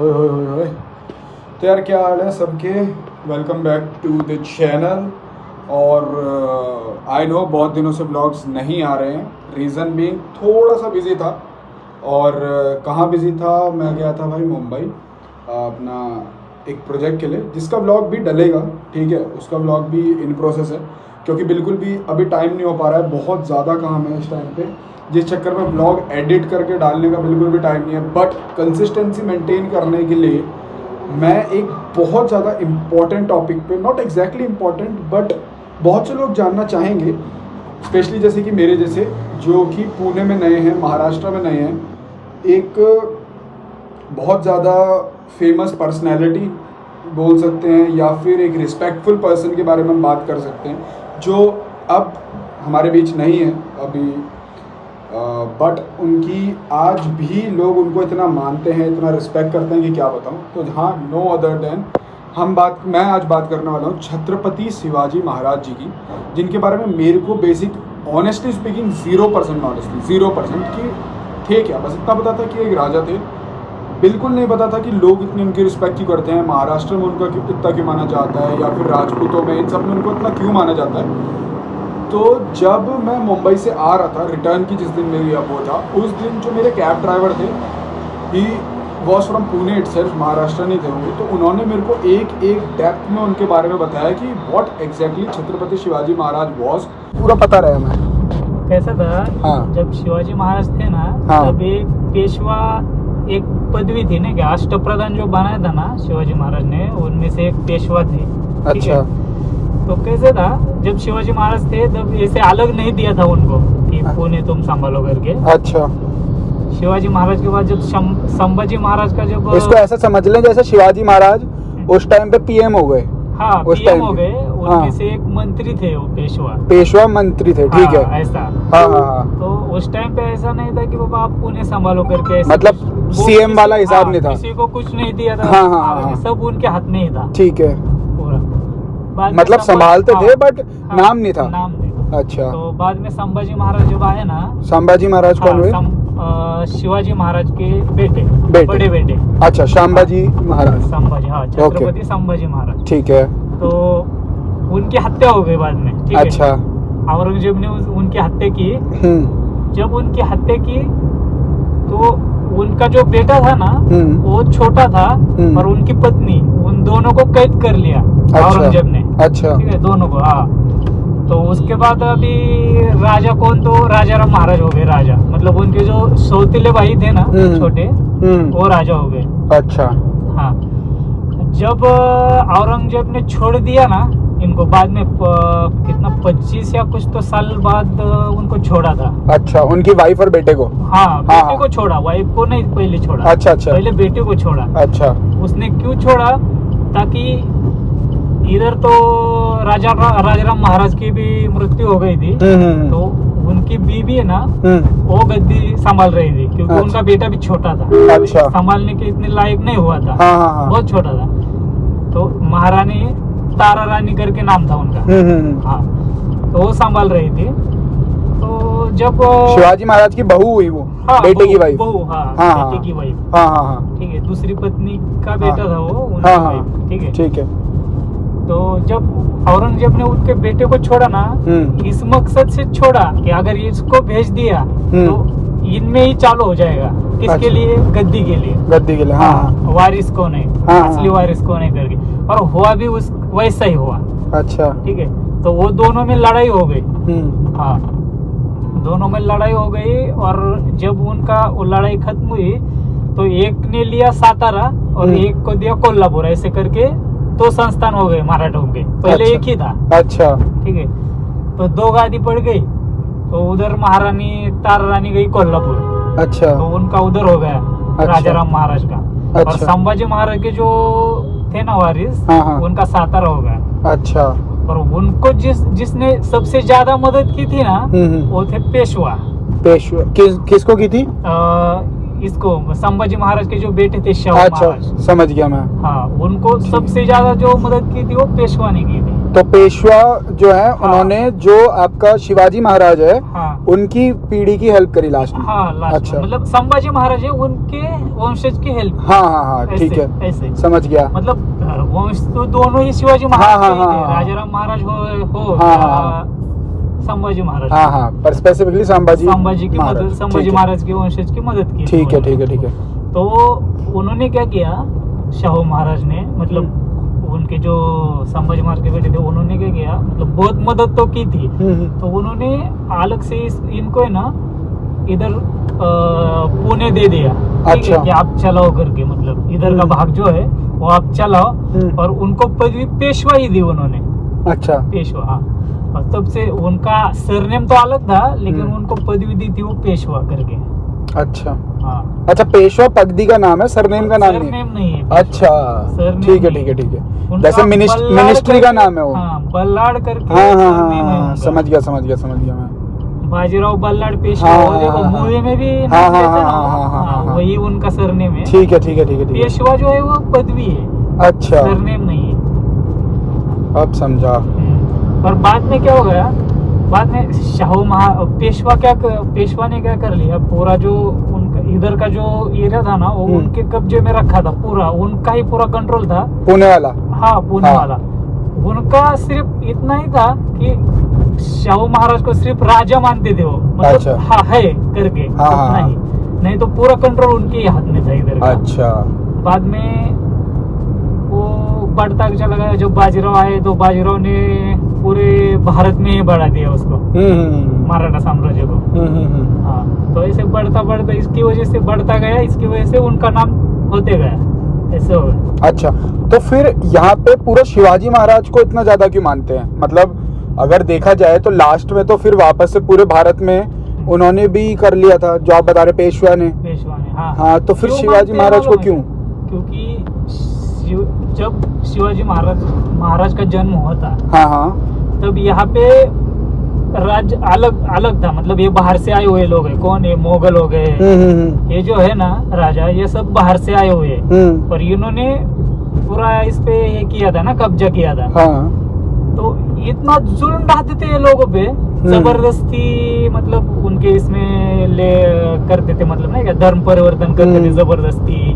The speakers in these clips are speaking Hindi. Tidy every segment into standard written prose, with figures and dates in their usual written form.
ओए। तो यार क्या हाल है सबके। Welcome back to the channel. और आई नो बहुत दिनों से व्लॉग्स नहीं आ रहे हैं। रीज़न बीइंग थोड़ा सा बिज़ी था। और कहाँ बिज़ी था, मैं गया था भाई मुंबई अपना एक प्रोजेक्ट के लिए, जिसका व्लॉग भी डलेगा, ठीक है। उसका व्लॉग भी इन प्रोसेस है, क्योंकि बिल्कुल भी अभी टाइम नहीं हो पा रहा है। बहुत ज़्यादा काम है इस टाइम पे, जिस चक्कर में व्लॉग एडिट करके डालने का बिल्कुल भी टाइम नहीं है। बट कंसिस्टेंसी मेंटेन करने के लिए मैं एक बहुत ज़्यादा इम्पॉर्टेंट टॉपिक पे, नॉट एग्जैक्टली इम्पॉर्टेंट बट बहुत से लोग जानना चाहेंगे, स्पेशली जैसे कि मेरे जैसे जो कि पुणे में नए हैं, महाराष्ट्र में नए हैं, एक बहुत ज़्यादा फेमस पर्सनैलिटी बोल सकते हैं या फिर एक रिस्पेक्टफुल पर्सन के बारे में हम बात कर सकते हैं, जो अब हमारे बीच नहीं है अभी। बट उनकी आज भी लोग उनको इतना मानते हैं, इतना रिस्पेक्ट करते हैं कि क्या बताऊं। तो हाँ, नो अदर देन मैं आज बात करने वाला हूँ छत्रपति शिवाजी महाराज जी की, जिनके बारे में मेरे को बेसिक ऑनेस्टली स्पीकिंग 0% नॉलेज थी। 0% कि थे क्या, बस इतना पता था कि एक राजा थे। बिल्कुल नहीं पता था कि लोग इतनी उनकी रिस्पेक्ट क्यों करते हैं, महाराष्ट्र में उनका इतना क्यों माना जाता है, या फिर राजपूतों में, इन सब में उनको इतना क्यों माना जाता है। तो जब मैं मुंबई से आ रहा था, रिटर्न की जिस दिन मेरी अब वो था, उस दिन जो मेरे कैब ड्राइवर थे, he was from Pune itself, Maharashtra नहीं थे वो। तो उन्होंने मेरे को एक डेप्थ में उनके बारे में बताया कि what exactly Chhatrapati Shivaji Maharaj was, पूरा पता रहा मैं कैसा था। हाँ। जब शिवाजी महाराज थे ना, हाँ। तब एक पेशवा, एक पदवी थी ना कि अष्टप्रधान जो बनाया था ना शिवाजी महाराज ने, उनमें से एक पेशवा थे। ठीक है? अच्छा। तो कैसे था, जब शिवाजी महाराज थे तब ऐसे अलग नहीं दिया था उनको कि पुणे तुम संभालो करके। अच्छा। शिवाजी महाराज के बाद जब संभाजी महाराज का जब, इसको ऐसा समझ लें जैसे शिवाजी महाराज उस टाइम पे पीएम हो गए। हाँ, उस पीएम time हो पे। गए, उनमें से एक मंत्री थे वो पेशवा मंत्री थे, ठीक है। हाँ, ऐसा। हाँ हाँ हाँ। तो उस टाइम पे ऐसा नहीं था कि बाबा आप पुणे संभालो करके, ऐसा मतलब सीएम वाला हिसाब नहीं था, किसी को कुछ नहीं दिया था। हाँ, हाँ, हाँ। सब उनके हाथ में ही था, ठीक है। पूरा। बाद में मतलब संभालते थे बट नाम नहीं था। नाम नहीं था। अच्छा। तो बाद में संभाजी महाराज जब आए ना, संभाजी महाराज कौन हुए? शिवाजी महाराज के बेटे, बड़े बेटे। अच्छा, संभाजी महाराज। संभाजी, हाँ, छत्रपति संभाजी महाराज। ठीक है। तो उनकी हत्या हो गई बाद में, ठीक है। अच्छा। औरंगजेब ने उनकी हत्या की। जब उनकी हत्या की तो उनका जो बेटा था ना, वो छोटा था, और उनकी पत्नी, उन दोनों को कैद कर लिया औरंगजेब ने। अच्छा। ठीक है, दोनों को। हाँ। तो उसके बाद अभी राजा कौन, तो राजाराम महाराज हो गए राजा। मतलब उनके जो सौतेले भाई थे ना, छोटे, वो राजा हो गए। अच्छा। हाँ। जब औरंगजेब ने छोड़ दिया ना इनको, बाद में कितना 25 या कुछ तो साल बाद उनको छोड़ा था। अच्छा, उनकी वाइफ और बेटे को? हाँ, बेटे को छोड़ा, वाइफ को नहीं पहले छोड़ा। अच्छा। पहले बेटे को छोड़ा। अच्छा। उसने क्यों छोड़ा, ताकि इधर तो राजाराम महाराज की भी मृत्यु हो गई थी, तो उनकी बीवी है ना, वो गद्दी संभाल रही थी, क्योंकि उनका बेटा भी छोटा था। अच्छा। संभालने के इतने लायक नहीं हुआ था। बहुत छोटा था। तो महारानी तारा रानी करके नाम था उनका। हाँ। तो वो संभाल रही थी। तो जब शिवाजी महाराज की बहू हुई वो, हाँ, बेटे की वाइफ। बहू, हाँ, हाँ, बेटे की वाइफ। हाँ। ठीक है, दूसरी पत्नी का बेटा था वो, उनकी वाइफ। ठीक है। ठीक है। तो जब औरंगजेब ने उनके बेटे को छोड़ा ना, इस मकसद से छोड़ा कि अगर इसको भेज दिया तो इनमें ही चालू हो जाएगा। किसके अच्छा। लिए? गद्दी के लिए। गद्दी के लिए, हाँ। वारिस को नहीं, असली वारिस को नहीं करके। और हुआ भी वैसा ही हुआ। अच्छा। ठीक है। तो वो दोनों में लड़ाई हो गई। हाँ, दोनों में लड़ाई हो गई। और जब उनका वो लड़ाई खत्म हुई तो एक ने लिया सातारा और एक को दिया कोल्हापुर, ऐसे करके 2 संस्थान हो गए मराठों के। पहले एक ही था। अच्छा। ठीक है। तो 2 गादी पड़ गई, तो उधर महारानी तारा रानी गई कोल्हापुर। अच्छा। तो उनका उधर हो गया। अच्छा। राजाराम महाराज का। अच्छा। और संभाजी महाराज के जो थे ना वारिस, उनका सातारा हो गया। अच्छा। और उनको जिसने सबसे ज्यादा मदद की थी ना, वो थे पेशवा। किसको की थी? इसको संभाजी महाराज के जो बेटे थे शिवाजी महाराज। समझ गया मैं। हाँ, उनको सबसे ज्यादा जो मदद की थी वो पेशवा ने की थी। तो पेशवा जो है हाँ। उन्होंने जो आपका शिवाजी महाराज है हाँ उनकी पीढ़ी की हेल्प करी लास्ट में। हाँ लास्ट अच्छा। में मतलब संभाजी महाराज है उनके वंशज की हेल्प। हाँ हाँ हाँ ठीक है, ऐसे समझ गया। मतलब वंश तो दोनों ही शिवाजी महाराज हाँ, के ही हाँ, थे, हाँ, राजाराम महाराज हो हाँ, या हाँ, संभाजी महाराज। हाँ हाँ पर स्पेसिफिकली संभाजी की मदद, संभाजी महाराज के वंशज की मदद की। ठीक है ठीक है ठीक है। तो उन्होंने क्या किया, शाहू महाराज ने मतलब उनके जो संभाजी महाराज के बेटे थे उन्होंने क्या किया, मतलब बहुत मदद तो की थी। तो उन्होंने अलग से इनको है ना इधर पुणे दे दिया। अच्छा। कि आप चलाओ करके, मतलब इधर का भाग जो है वो आप चलाओ। और उनको पदवी पेशवा ही दी उन्होंने। अच्छा। पेशवा, हाँ। और तब से उनका सरनेम तो अलग था लेकिन उनको पदवी दी थी वो पेशवा करके। अच्छा हाँ। अच्छा, पेशवा पगड़ी का नाम है, सरनेम का नाम नहीं है। अच्छा ठीक है ठीक है ठीक है, जैसे मिनिस्ट्री का नाम है वो। बल्लाड़ करके। हाँ हाँ हाँ समझ गया समझ गया समझ गया मैं। बाजीराव बल्लाड़ पेशवा, देखो मूवी में भी नाम लेते हैं ना, वही उनका सरनेम है। ठीक है ठीक है ठीक है। पेशवा जो है वो पदवी है, अच्छा, सरनेम नहीं है। अब समझा। और बाद में क्या हो गया, बाद में पेशवा ने क्या कर लिया, पूरा जो उनका इधर का जो एरिया था ना वो उनके कब्जे में रखा था, पूरा उनका ही पूरा कंट्रोल था। पुणे वाला? हाँ, पुणे वाला। उनका सिर्फ इतना ही था कि शाहू महाराज को सिर्फ राजा मानते थे वो, मतलब अच्छा। हाँ है करके, उतना ही, नहीं तो पूरा कंट्रोल उनके ही हाथ में था इधर का। अच्छा। बाद में वो बढ़ता चला गया, जब बाजीराव आए तो बाजीराव ने पूरे भारत में ही बढ़ा दिया उसको, मराठा साम्राज्य को। हाँ, तो ऐसे बढ़ता बढ़ता इसकी वजह से बढ़ता गया, इसकी वजह से उनका नाम होते गया, ऐसे हो गया। अच्छा, तो फिर यहाँ पे पूरा शिवाजी महाराज को इतना ज्यादा क्यों मानते हैं? मतलब अगर देखा जाए तो लास्ट में तो फिर वापस से पूरे भारत में उन्होंने भी कर लिया था जो आप बता रहे, पेशवा ने। हाँ, तो फिर शिवाजी महाराज को क्यों? क्योंकि जब शिवाजी महाराज का जन्म हुआ था, तब यहाँ पे राज्य अलग अलग था, मतलब ये बाहर से आए हुए लोग हैं। कौन है? मोगल हो गए, ये जो है ना राजा, ये सब बाहर से आए हुए हैं। पर इन्होंने पूरा इस पे ये किया था ना, कब्जा किया था। तो इतना जुल्म ढाते थे ये लोगों पे, जबरदस्ती, मतलब उनके इसमें ले करते थे, मतलब नहीं क्या, धर्म परिवर्तन करते थे जबरदस्ती,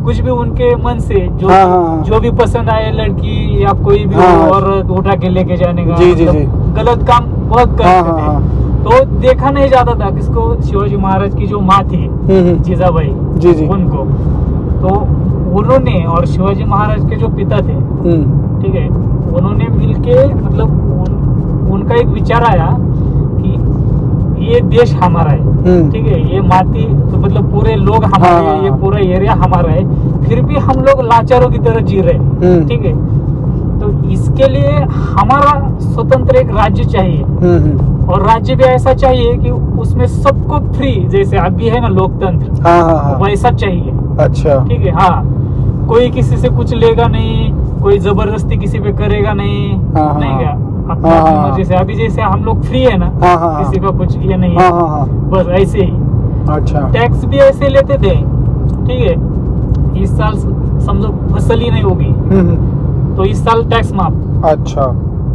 कुछ भी उनके मन से जो भी पसंद आए, लड़की या कोई भी औरत उठा के लेके जाने का, मतलब गलत काम बहुत करते थे। तो देखा नहीं जाता था किसको, शिवाजी महाराज की जो माँ थी जीजाबाई, उनको। तो उन्होंने और शिवाजी महाराज के जो पिता थे, ठीक है, उन्होंने मिलके, मतलब उनका एक विचार आया कि ये देश हमारा है, ठीक है, ये माटी तो मतलब पूरे लोग हमारे हैं, ये पूरा एरिया हमारा है, फिर भी हम लोग लाचारों की तरह जी रहे, ठीक है। तो इसके लिए हमारा स्वतंत्र एक राज्य चाहिए, और राज्य भी ऐसा चाहिए कि उसमें सबको फ्री, जैसे अभी है ना लोकतंत्र, वैसा चाहिए। अच्छा, ठीक है। हाँ, कोई किसी से कुछ लेगा नहीं, कोई जबरदस्ती किसी पे करेगा नहीं, नहीं क्या, अपनी मर्जी से। अभी जैसे हम लोग फ्री है ना, किसी का कुछ ये नहीं है, बस ऐसे ही। अच्छा, टैक्स भी ऐसे लेते थे, ठीक है। इस साल समझो फसल ही नहीं होगी तो इस साल टैक्स माफ। अच्छा,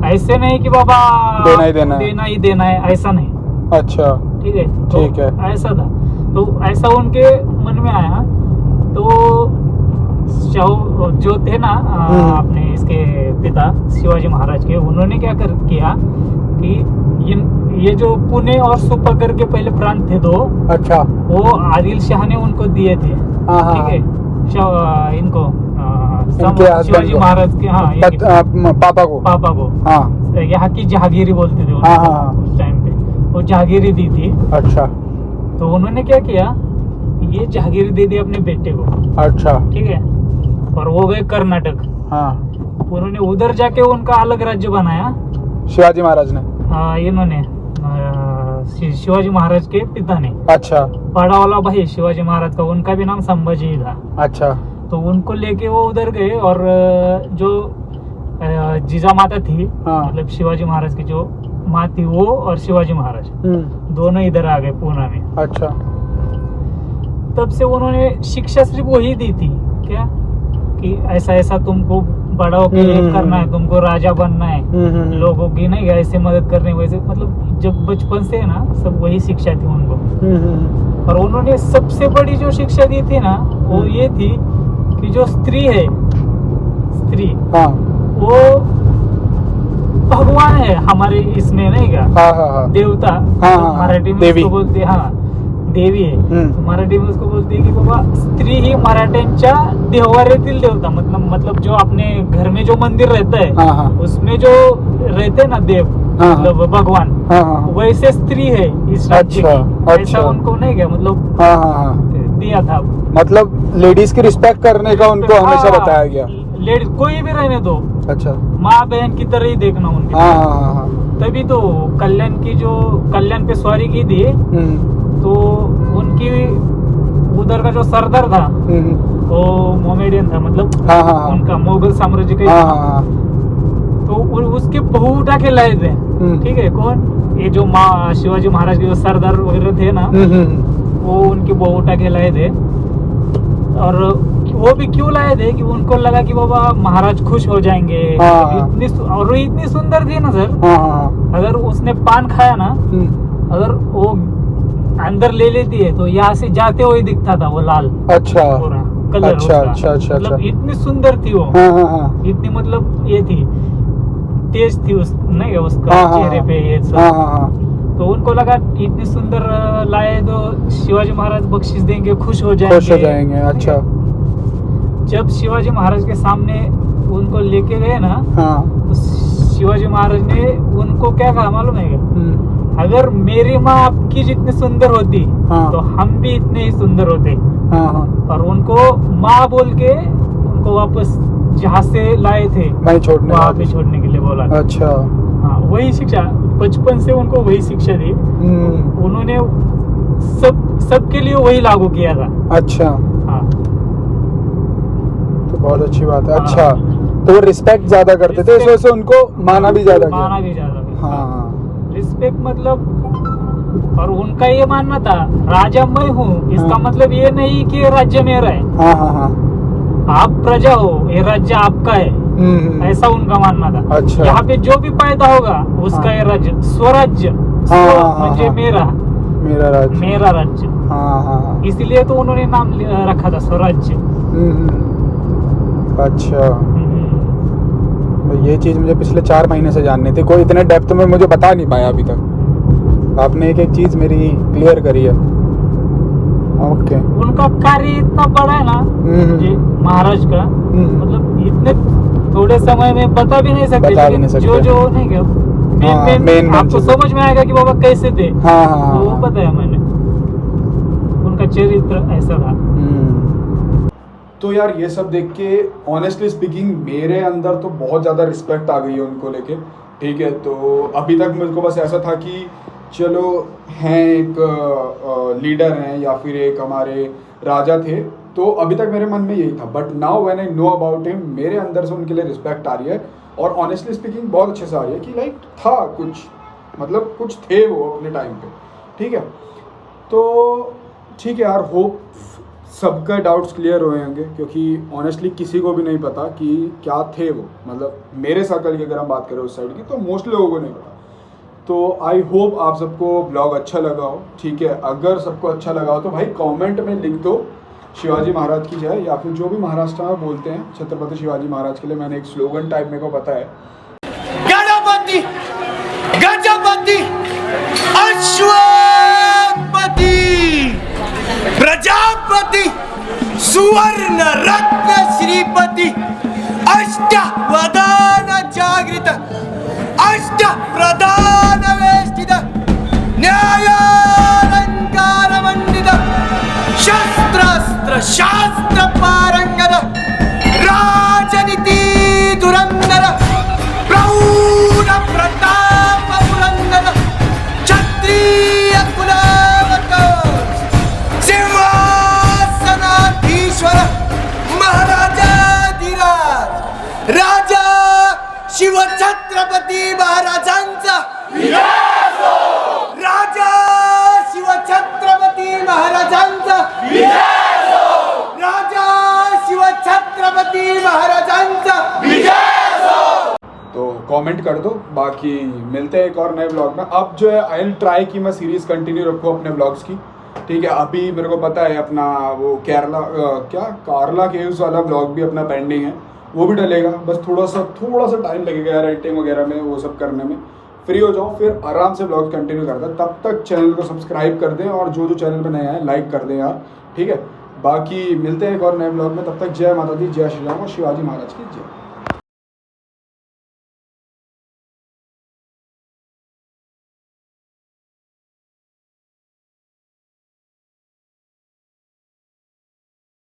ऐसे नहीं कि बाबा देना ही देना है, ऐसा नहीं। अच्छा, ठीक है, ठीक है, ऐसा था। तो ऐसा उनके मन में आया, तो जो थे ना अपने इसके पिता शिवाजी महाराज के, उन्होंने क्या किया कि ये जो पुणे और सुपकर के पहले प्रांत थे दो, अच्छा, वो आदिल शाह ने उनको दिए थे, ठीक है, इनको शिवाजी महाराज के पापा को यहाँ की जहांगीरी बोलते थे उस टाइम पे, वो जहांगीरी दी थी। अच्छा, तो उन्होंने क्या किया, ये जहांगीरी दे दी अपने बेटे को। अच्छा, ठीक है, और वो गए कर्नाटक। उन्होंने उधर जाके उनका अलग राज्य बनाया, शिवाजी महाराज ने। इन्होंने शिवाजी महाराज के पिता ने। अच्छा, बड़ा वाला भाई शिवाजी महाराज का, उनका भी नाम संभाजी ही था। अच्छा, तो उनको लेके वो उधर गए, और जो जीजा माता थी, मतलब शिवाजी महाराज की जो माँ थी, वो और शिवाजी महाराज दोनों इधर आ गए पूना में। अच्छा, तब से उन्होंने शिक्षा सिर्फ वही दी थी क्या, कि ऐसा ऐसा तुमको बड़ा होके ये करना है, तुमको राजा बनना है, लोगों की नहीं ऐसे मदद करनी, वैसे मतलब जब बचपन से ना सब वही शिक्षा थी उनको। और उन्होंने सबसे बड़ी जो शिक्षा दी थी ना वो ये थी कि जो स्त्री है, स्त्री वो भगवान है हमारे इसमें नहीं क्या, देवता, मराठी में उसको बोलते हैं, हाँ देवी है, तो मराठी में उसको बोलते हैं कि बाबा स्त्री ही मराठ्यांच्या देवाऱ्यातील देवता, मतलब जो अपने घर में जो मंदिर रहता है उसमें जो रहते ना देव, मतलब भगवान, वैसे स्त्री है इस राज्य की, ऐसा उनको नहीं क्या मतलब दिया था। मतलब लेडीज की रिस्पेक्ट करने का उनको हमेशा बताया गया, लेडीज कोई भी रहने दो, अच्छा माँ बहन की तरह ही देखना उनकी। तभी तो कल्याण पे सवारी की थी, तो उनकी उधर का जो सरदार था वो मोमेडियन था, मतलब उनका मुगल साम्राज्य का, तो उसके बहू उठा के लाए थे, ठीक है, कौन ये जो शिवाजी महाराज के जो सरदार वगैरह थे ना, वो उनकी बहू उठा के लाए थे। और वो भी क्यों लाए थे कि उनको लगा कि बाबा महाराज खुश हो जाएंगे, और वो इतनी सुंदर थी ना सर, अगर उसने पान खाया ना, अगर वो अंदर ले लेती है तो यहाँ से जाते हुए दिखता था वो लाल, अच्छा पूरा कलर, अच्छा, मतलब इतनी सुंदर थी वो, इतनी मतलब ये थी, तेज थी नहीं उसका चेहरे पे ये सब। तो उनको लगा इतनी सुंदर लाए तो शिवाजी महाराज बख्शिश देंगे, खुश हो जाएंगे। अच्छा, जब शिवाजी महाराज के सामने उनको लेके गए ना, तो शिवाजी महाराज ने उनको क्या कहा मालूम है क्या, अगर मेरी माँ आपकी जितनी सुंदर होती तो हम भी इतने ही सुंदर होते। और उनको माँ बोल के उनको वापस जहाँ से लाए थे वहाँ पे छोड़ने के लिए बोला। अच्छा, हाँ, वही शिक्षा बचपन से उनको वही शिक्षा दी, उन्होंने सबके लिए वही लागू किया था। अच्छा, हाँ, तो बहुत अच्छी बात है। अच्छा, तो वो रिस्पेक्ट ज्यादा करते थे, इस वजह से उनको माना भी ज्यादा, हाँ, रिस्पेक्ट मतलब। और उनका ये मानना था राजा मैं हूँ, इसका मतलब ये नहीं कि राज्य मेरा है, आप प्रजा हो, ये राज्य आपका है, ऐसा उनका मानना था। अच्छा, यहाँ पे जो भी पैदा होगा उसका ये राज्य, स्वराज्य, म्हणजे मेरा राज्य, इसलिए तो उन्होंने नाम रखा था स्वराज्य। अच्छा, ये चीज मुझे पिछले 4 महीने से जाननी थी, कोई इतने डेप्थ में मुझे बता नहीं पाया अभी तक, आपने एक एक चीज मेरी क्लियर करी है। ओके, उनका कार्य इतना बड़ा है ना महाराज का, मतलब इतने थोड़े समय में बता भी नहीं सकते, जो नहीं क्या मेन आपको समझ में आएगा कि बाबा कैसे थे, वो बताया मैंने, उनका चरित्र ऐसा था। तो यार ये सब देख के ऑनेस्टली स्पीकिंग मेरे अंदर तो बहुत ज़्यादा रिस्पेक्ट आ गई है उनको लेके, ठीक है। तो अभी तक मेरे को बस ऐसा था कि चलो हैं एक लीडर हैं या फिर एक हमारे राजा थे, तो अभी तक मेरे मन में यही था। But now when I know about him, मेरे अंदर से उनके लिए रिस्पेक्ट आ रही है, और ऑनेस्टली स्पीकिंग बहुत अच्छे से आ रही है कि लाइक था कुछ, मतलब कुछ थे वो अपने टाइम पे, ठीक है। तो ठीक है यार, होप सबका डाउट्स क्लियर हुए होंगे, क्योंकि ऑनेस्टली किसी को भी नहीं पता कि क्या थे वो, मतलब मेरे सर्कल की अगर हम बात करें उस साइड की, तो मोस्टली लोगों को नहीं पता। तो आई होप आप सबको ब्लॉग अच्छा लगा हो, ठीक है। अगर सबको अच्छा लगा हो तो भाई कमेंट में लिख दो शिवाजी महाराज की जय, या फिर जो भी महाराष्ट्र में बोलते हैं छत्रपति शिवाजी महाराज के लिए। मैंने एक स्लोगन टाइप मेरे को पता है, गणपति गजपति अश्वपति प्रजापति सुवर्ण रत्न श्रीपति अष्टवदान जागृत अष्ट प्रधान वेष्टित न्यायालंकार मंडित शस्त्रास्त्र शास्त्र पारंगत राजनीति धुरंधर प्रौढ प्रताप पुरंदर क्षत्रिय कुलावतार सिंहासनाधीश्वर महाराजाधिराज राजा शिवछत्रपती महाराजांचा राजा शिवछत्रपती महाराजांचा राजा शिवछत्रपती महाराजांचा कमेंट कर दो। बाकी मिलते हैं एक और नए ब्लॉग में। अब जो है आई विल ट्राई कि मैं सीरीज़ कंटिन्यू रखूँ अपने ब्लॉग्स की, ठीक है। अभी मेरे को पता है अपना वो कारला केव्स वाला ब्लॉग भी अपना पेंडिंग है, वो भी डलेगा। बस थोड़ा सा टाइम लगेगा यार एडिटिंग वगैरह में, वो सब करने में। फ्री हो जाओ फिर आराम से ब्लॉग कंटिन्यू करते हैं। तब तक चैनल को सब्सक्राइब कर दें और जो चैनल पे नए आए लाइक कर दें यार, ठीक है। बाकी मिलते हैं एक और नए ब्लॉग में। तब तक जय माता दी, जय श्री राम और शिवाजी महाराज की जय।